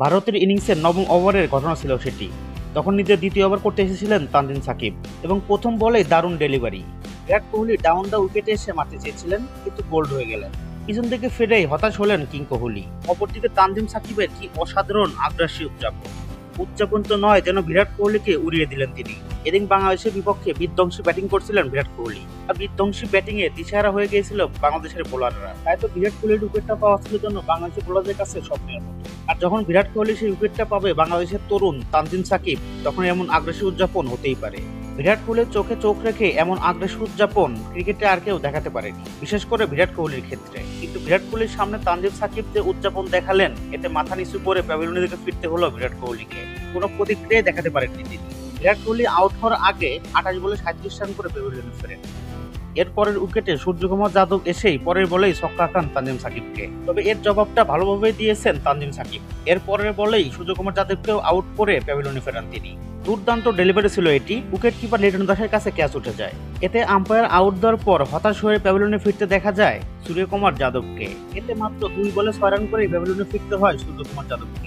ভারতের ইনিংসের নবম ওভারের ঘটনা ছিল সেটি। তখন নিজের দ্বিতীয় ওভার করতে এসেছিলেন তানজিম সাকিব এবং প্রথম বলেই দারুণ delivery. Virat Kohli down the উইকেটে এসে মারতে চেয়েছিলেন কিন্তু বোল্ড হয়ে গেলেন। পিছন থেকে ফিরেই হতাশ হলেন কিং কোহলি। অপরদিকে তানজিম সাকিবের কি অসাধারণ আগ্রাসী উদযাপন তো নয়, যেন বিরাট কোহলিকে উড়িয়ে দিলেন তিনি। এদিন বাংলাদেশের বিপক্ষে বিধ্বংসী ব্যাটিং করছিলেন বিরাট কোহলি, আর বিধ্বংসী ব্যাটিং এ দিশেহারা হয়ে গিয়েছিল বাংলাদেশের বোলাররা। তাই তো বিরাট কোহলির উইকেটটা পাওয়া ছিল জন্য বাংলাদেশের বোলারদের কাছে স্বপ্নের মতো। আর যখন বিরাট কোহলি সেই উইকেটটা পাবে বাংলাদেশের তরুণ তানজিম সাকিব, তখন এমন আগ্রাসী উদযাপন হতেই পারে। বিরাট কোহলির চোখে চোখ রেখে এমন আগ্রাসী উদযাপন ক্রিকেটে আর কেউ দেখাতে পারেনি, বিশেষ করে বিরাট কোহলির ক্ষেত্রে। কিন্তু বিরাট কোহলির সামনে তানজিম সাকিব যে উদযাপন দেখালেন, এতে মাথা নিচু করে প্যাভিলিয়নের দিকে ফিরতে হলো বিরাট কোহলিকে। কোনো প্রতিক্রিয়াই দেখাতে পারেননি তিনি। বিরাট কোহলি আউট হওয়ার আগে 28 বলে 37 রান করে প্যাভিলিয়নে ফেরেন। এর পরের উইকেটে সূর্যকুমার যাদব এসেই পরের বলেই ছক্কা খান তানজিম সাকিবকে। তবে এর জবাবটা ভালোভাবেই দিয়েছেন তানজিম সাকিব। এর পরের বলেই সূর্যকুমার যাদবকেও আউট করে প্যাভিলিয়নে ফেরান তিনি। দুর্দান্ত ডেলিভারি ছিল এটি। উইকেট কিপার লিটন দাসের কাছে ক্যাচ উঠে যায়। এতে আম্পায়ার আউট দেওয়ার পর হতাশ হয়ে প্যাভিলিয়নে ফিরতে দেখা যায় সূর্যকুমার যাদবকে। এতে মাত্র 2 বলে 6 রান করে প্যাভিলিয়নে ফিরতে হয় সূর্যকুমার যাদবকে।